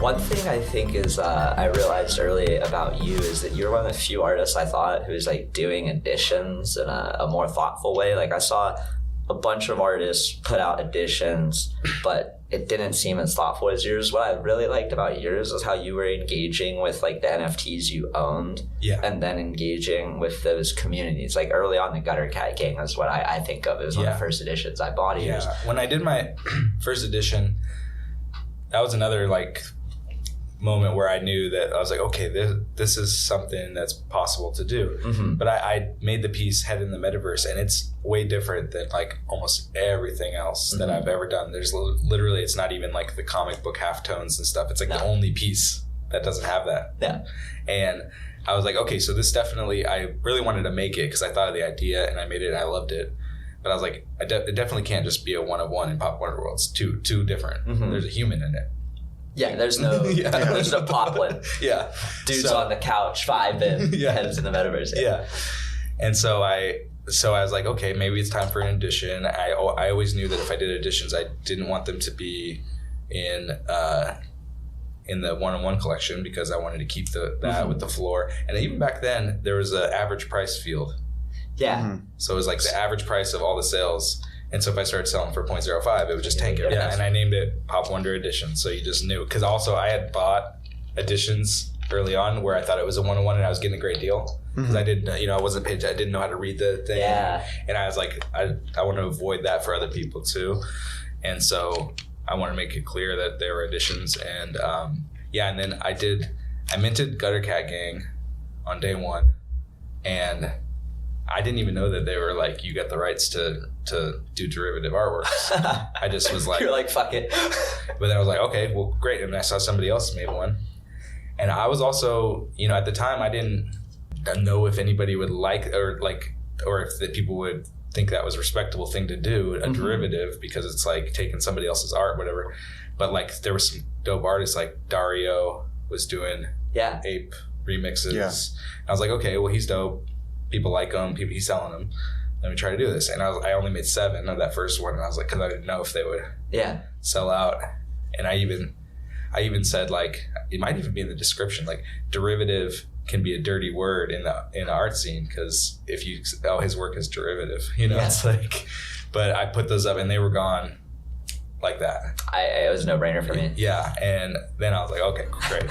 One thing I think is I realized early about you is that you're one of the few artists I thought who's like doing editions in a more thoughtful way. Like I saw a bunch of artists put out editions, but it didn't seem as thoughtful as yours. What I really liked about yours is how you were engaging with like the NFTs you owned, and then engaging with those communities. Like early on, the Gutter Cat Gang is what I think of as one of the first editions I bought. Yours. When I did my first edition, that was another like moment where I knew that I was like, okay, this is something that's possible to do. Mm-hmm. But I made the piece Head in the Metaverse, and it's way different than like almost everything else that I've ever done. There's literally, it's not even like the comic book halftones and stuff. It's like the only piece that doesn't have that. Yeah. And I was like, okay, so this definitely, I really wanted to make it because I thought of the idea and I made it and I loved it. But I was like, it definitely can't just be a one of one in Pop Wonder World. It's too different. Mm-hmm. There's a human in it. Yeah, there's no there's no Poplin. Dudes on the couch vibing, heads in the metaverse. Yeah. And so I was like, okay, maybe it's time for an edition. I always knew that if I did editions, I didn't want them to be in the one-on-one collection because I wanted to keep that with the floor. And even back then, there was an average price field. Yeah. Mm-hmm. So it was like the average price of all the sales. And so if I started selling for 0.05, it would just tank it. Yeah, and I named it Pop Wonder Edition. So you just knew. Because also I had bought editions early on where I thought it was a one-on-one and I was getting a great deal. Because I didn't, I wasn't paid. I didn't know how to read the thing. Yeah. And I was like, I want to avoid that for other people too. And so I want to make it clear that there were editions. And and then I minted Gutter Cat Gang on day one. And I didn't even know that they were like, you got the rights to do derivative artworks. I just was like, you're like, fuck it. But then I was like, okay, well, great. And I saw somebody else made one. And I was also, at the time I didn't know if anybody would like, or if the people would think that was a respectable thing to do, a derivative, because it's like taking somebody else's art, whatever. But like there were some dope artists, like Dario was doing ape remixes. Yeah. And I was like, okay, well, he's dope. People like him. He's selling them. Let me try to do this. And I only made 7 of that first one. And I was like, because I didn't know if they would sell out. And I even said, like, it might even be in the description, like, derivative can be a dirty word in the art scene, because if you his work is derivative, it's like. But I put those up and they were gone like that. It was a no-brainer for me. Yeah, and then I was like, okay, great.